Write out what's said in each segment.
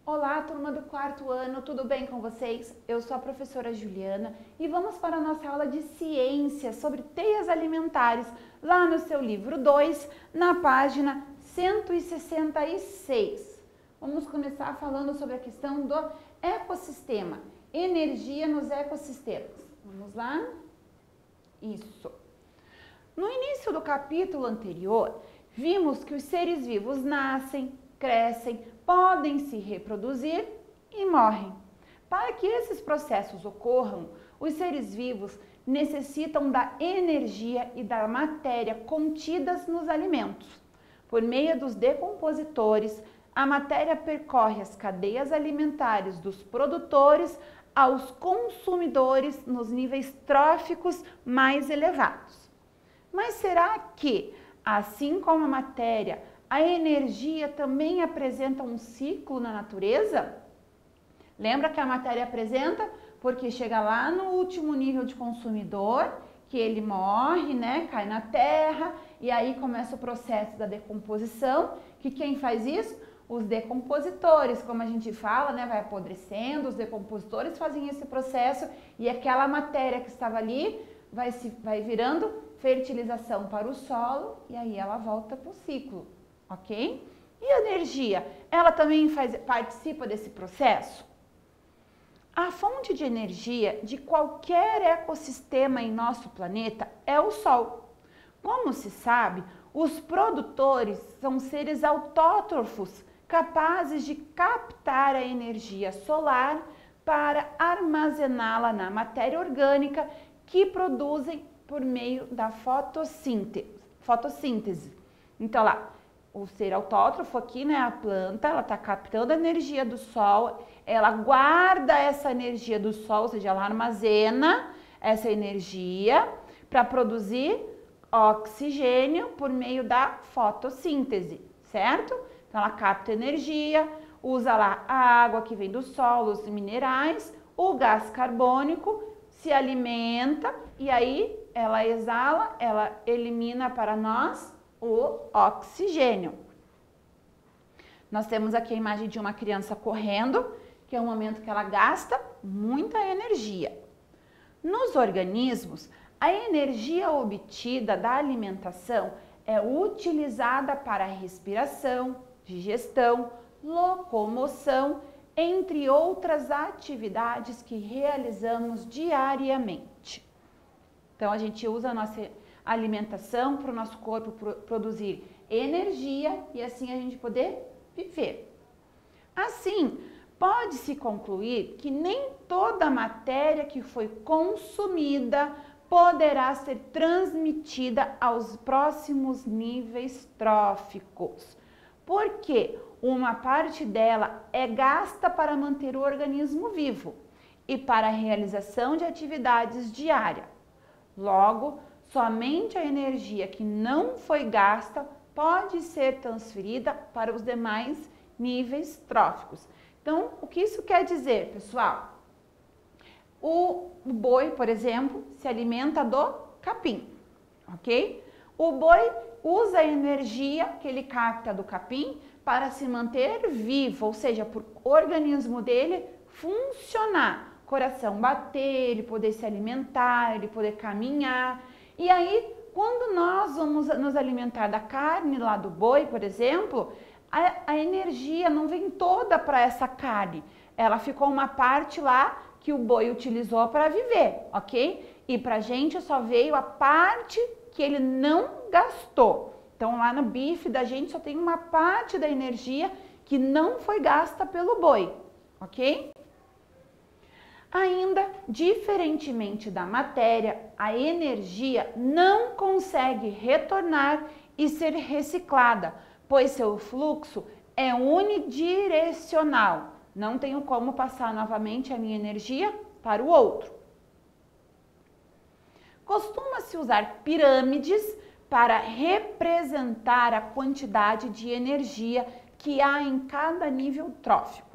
Olá, turma do quarto ano, tudo bem com vocês? Eu sou a professora Juliana e vamos para a nossa aula de ciências sobre teias alimentares, lá no seu livro 2, na página 166. Vamos começar falando sobre a questão do ecossistema, energia nos ecossistemas. Vamos lá? Isso. No início do capítulo anterior, vimos que os seres vivos nascem, crescem, podem se reproduzir e morrem. Para que esses processos ocorram, os seres vivos necessitam da energia e da matéria contidas nos alimentos. Por meio dos decompositores, a matéria percorre as cadeias alimentares dos produtores aos consumidores nos níveis tróficos mais elevados. Mas será que, assim como a matéria, a energia também apresenta um ciclo na natureza? Lembra que a matéria apresenta? Porque chega lá no último nível de consumidor, que ele morre, né? Cai na terra, e aí começa o processo da decomposição, que quem faz isso? Os decompositores, como a gente fala, né? Vai apodrecendo, os decompositores fazem esse processo, e aquela matéria que estava ali vai virando fertilização para o solo, e aí ela volta para o ciclo. Ok? E a energia, ela também participa desse processo? A fonte de energia de qualquer ecossistema em nosso planeta é o Sol. Como se sabe, os produtores são seres autótrofos, capazes de captar a energia solar para armazená-la na matéria orgânica que produzem por meio da fotossíntese. Então, lá, o ser autótrofo aqui, né, a planta, ela está captando a energia do sol, ela guarda essa energia do sol, ou seja, ela armazena essa energia para produzir oxigênio por meio da fotossíntese, certo? Então, ela capta energia, usa lá a água que vem do solo, os minerais, o gás carbônico, se alimenta e aí ela exala, ela elimina para nós o oxigênio. Nós temos aqui a imagem de uma criança correndo, que é um momento que ela gasta muita energia. Nos organismos, a energia obtida da alimentação é utilizada para a respiração, digestão, locomoção, entre outras atividades que realizamos diariamente. Então, a gente usa a nossa alimentação para o nosso corpo produzir energia e assim a gente poder viver. Assim, pode-se concluir que nem toda a matéria que foi consumida poderá ser transmitida aos próximos níveis tróficos, porque uma parte dela é gasta para manter o organismo vivo e para a realização de atividades diárias. Logo, somente a energia que não foi gasta pode ser transferida para os demais níveis tróficos. Então, o que isso quer dizer, pessoal? O boi, por exemplo, se alimenta do capim, ok? O boi usa a energia que ele capta do capim para se manter vivo, ou seja, para o organismo dele funcionar. Coração bater, ele poder se alimentar, ele poder caminhar. E aí, quando nós vamos nos alimentar da carne lá do boi, por exemplo, a energia não vem toda para essa carne. Ela ficou uma parte lá que o boi utilizou para viver, ok? E para a gente só veio a parte que ele não gastou. Então, lá no bife da gente só tem uma parte da energia que não foi gasta pelo boi, ok? Ainda, diferentemente da matéria, a energia não consegue retornar e ser reciclada, pois seu fluxo é unidirecional. Não tenho como passar novamente a minha energia para o outro. Costuma-se usar pirâmides para representar a quantidade de energia que há em cada nível trófico.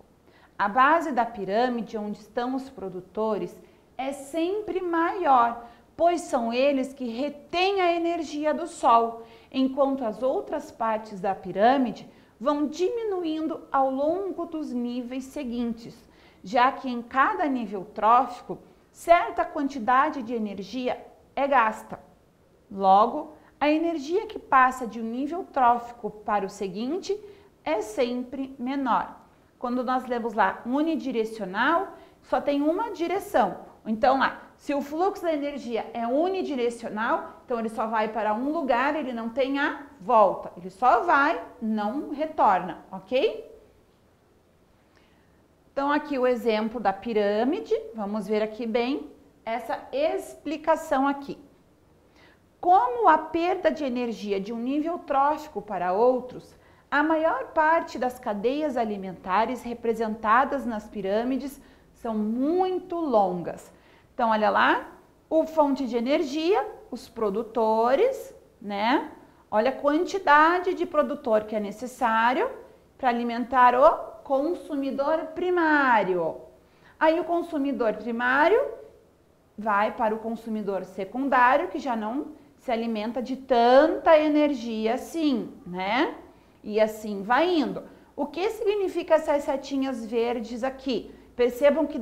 A base da pirâmide, onde estão os produtores, é sempre maior, pois são eles que retêm a energia do sol, enquanto as outras partes da pirâmide vão diminuindo ao longo dos níveis seguintes, já que em cada nível trófico, certa quantidade de energia é gasta. Logo, a energia que passa de um nível trófico para o seguinte é sempre menor. Quando nós lemos lá unidirecional, só tem uma direção. Então lá, se o fluxo da energia é unidirecional, então ele só vai para um lugar, ele não tem a volta. Ele só vai, não retorna, ok? Então aqui o exemplo da pirâmide, vamos ver aqui bem essa explicação aqui. Como a perda de energia de um nível trófico para outros, a maior parte das cadeias alimentares representadas nas pirâmides são muito longas. Então, olha lá, o fonte de energia, os produtores, né? Olha a quantidade de produtor que é necessário para alimentar o consumidor primário. Aí o consumidor primário vai para o consumidor secundário, que já não se alimenta de tanta energia assim, né? E assim vai indo. O que significa essas setinhas verdes aqui? Percebam que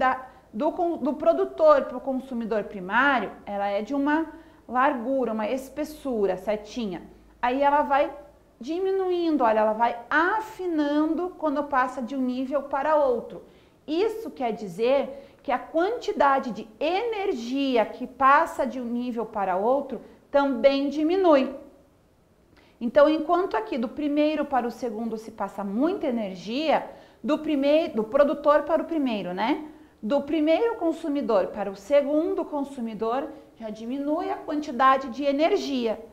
do produtor para o consumidor primário, ela é de uma largura, uma espessura, setinha. Aí ela vai diminuindo, olha, ela vai afinando quando passa de um nível para outro. Isso quer dizer que a quantidade de energia que passa de um nível para outro também diminui. Então, enquanto aqui do primeiro para o segundo se passa muita energia, do produtor para o primeiro, né? Do primeiro consumidor para o segundo consumidor, já diminui a quantidade de energia.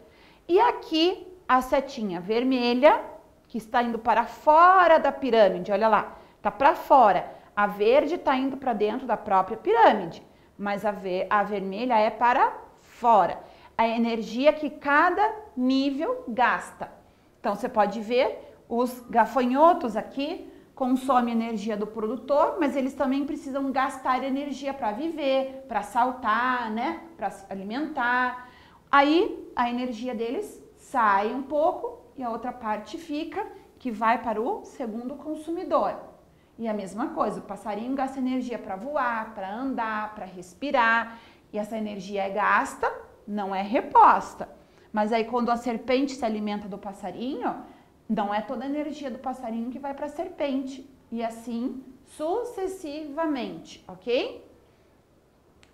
E aqui a setinha vermelha, que está indo para fora da pirâmide, olha lá, está para fora. A verde está indo para dentro da própria pirâmide, mas a vermelha é para fora. A energia que cada nível gasta. Então, você pode ver, os gafanhotos aqui consomem energia do produtor, mas eles também precisam gastar energia para viver, para saltar, né? Para se alimentar. Aí, a energia deles sai um pouco e a outra parte fica, que vai para o segundo consumidor. E a mesma coisa, o passarinho gasta energia para voar, para andar, para respirar, e essa energia é gasta, não é reposta. Mas aí quando a serpente se alimenta do passarinho, não é toda a energia do passarinho que vai para a serpente. E assim sucessivamente, ok?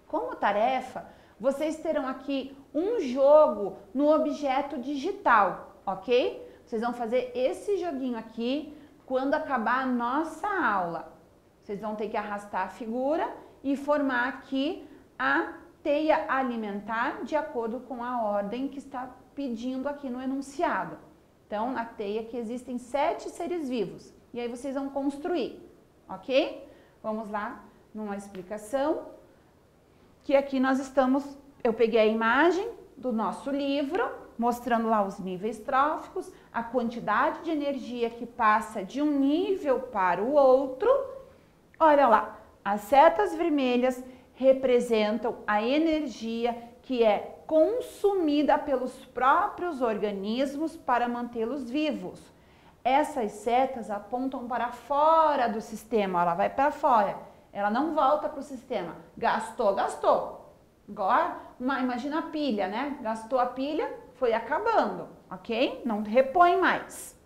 Como tarefa, vocês terão aqui um jogo no objeto digital, ok? Vocês vão fazer esse joguinho aqui quando acabar a nossa aula. Vocês vão ter que arrastar a figura e formar aqui a teia alimentar de acordo com a ordem que está pedindo aqui no enunciado. Então, na teia que existem 7 seres vivos. E aí vocês vão construir, ok? Vamos lá numa explicação. Que aqui nós estamos, eu peguei a imagem do nosso livro, mostrando lá os níveis tróficos, a quantidade de energia que passa de um nível para o outro. Olha lá, as setas vermelhas representam a energia que é consumida pelos próprios organismos para mantê-los vivos. Essas setas apontam para fora do sistema, ela vai para fora, ela não volta para o sistema. Gastou, gastou. Agora, imagina a pilha, né? Gastou a pilha, foi acabando, ok? Não repõe mais.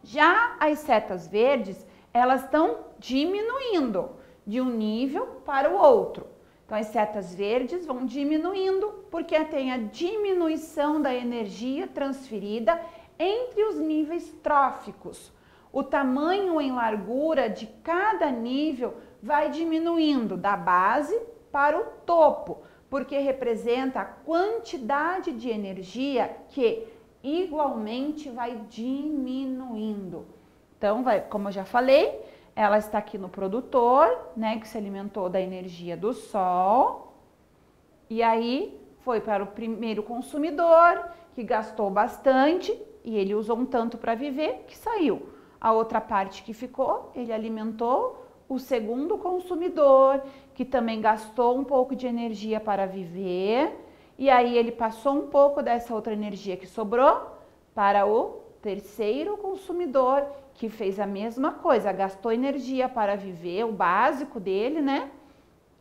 Já as setas verdes, elas estão diminuindo de um nível para o outro. Então, as setas verdes vão diminuindo porque tem a diminuição da energia transferida entre os níveis tróficos. O tamanho em largura de cada nível vai diminuindo da base para o topo, porque representa a quantidade de energia que igualmente vai diminuindo. Então, como eu já falei, ela está aqui no produtor, né, que se alimentou da energia do sol, e aí foi para o primeiro consumidor, que gastou bastante, e ele usou um tanto para viver, que saiu. A outra parte que ficou, ele alimentou o segundo consumidor, que também gastou um pouco de energia para viver, e aí ele passou um pouco dessa outra energia que sobrou para o terceiro consumidor que fez a mesma coisa, gastou energia para viver, o básico dele, né?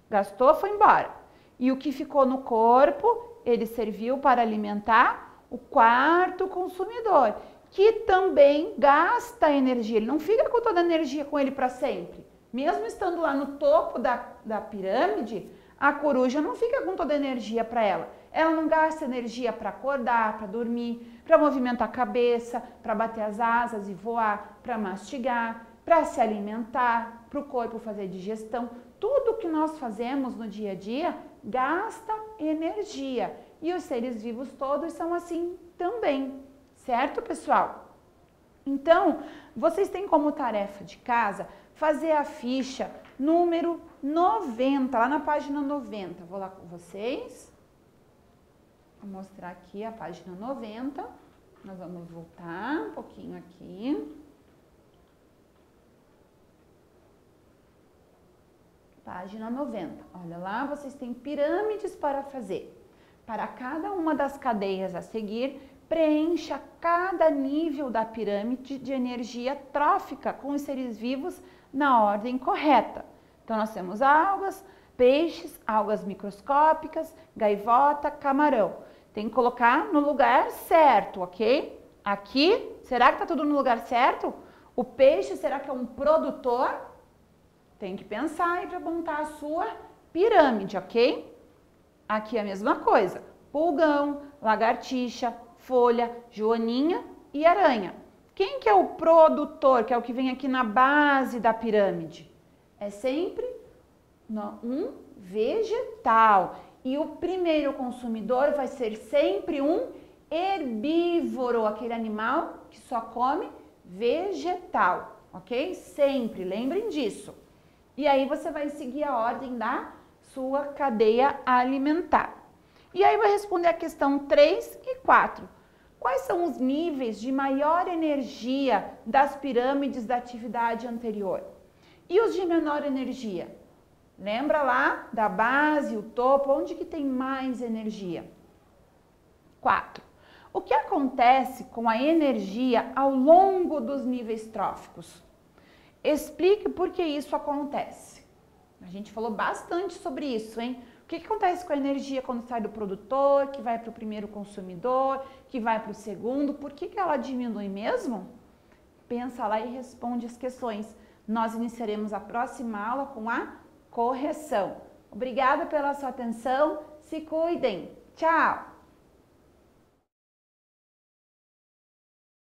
Gastou, foi embora. E o que ficou no corpo, ele serviu para alimentar o quarto consumidor, que também gasta energia. Ele não fica com toda a energia com ele para sempre. Mesmo estando lá no topo da pirâmide, a coruja não fica com toda a energia para ela. Ela não gasta energia para acordar, para dormir, para movimentar a cabeça, para bater as asas e voar, para mastigar, para se alimentar, para o corpo fazer digestão. Tudo que nós fazemos no dia a dia gasta energia. E os seres vivos todos são assim também, certo, pessoal? Então, vocês têm como tarefa de casa fazer a ficha número 90, lá na página 90. Vou lá com vocês. Vou mostrar aqui a página 90. Nós vamos voltar um pouquinho aqui. Página 90. Olha lá, vocês têm pirâmides para fazer. Para cada uma das cadeias a seguir, preencha cada nível da pirâmide de energia trófica com os seres vivos na ordem correta. Então, nós temos algas, peixes, algas microscópicas, gaivota, camarão. Tem que colocar no lugar certo, ok? Aqui, será que está tudo no lugar certo? O peixe, será que é um produtor? Tem que pensar aí para montar a sua pirâmide, ok? Aqui é a mesma coisa. Pulgão, lagartixa, folha, joaninha e aranha. Quem que é o produtor, que é o que vem aqui na base da pirâmide? É sempre um vegetal. E o primeiro consumidor vai ser sempre um herbívoro, aquele animal que só come vegetal, ok? Sempre, lembrem disso. E aí você vai seguir a ordem da sua cadeia alimentar. E aí vai responder a questão 3 e 4. Quais são os níveis de maior energia das pirâmides da atividade anterior? E os de menor energia? Lembra lá da base, o topo, onde que tem mais energia? 4. O que acontece com a energia ao longo dos níveis tróficos? Explique por que isso acontece. A gente falou bastante sobre isso, hein? O que acontece com a energia quando sai do produtor, que vai para o primeiro consumidor, que vai para o segundo? Por que ela diminui mesmo? Pensa lá e responde as questões. Nós iniciaremos a próxima aula com a correção. Obrigada pela sua atenção. Se cuidem. Tchau!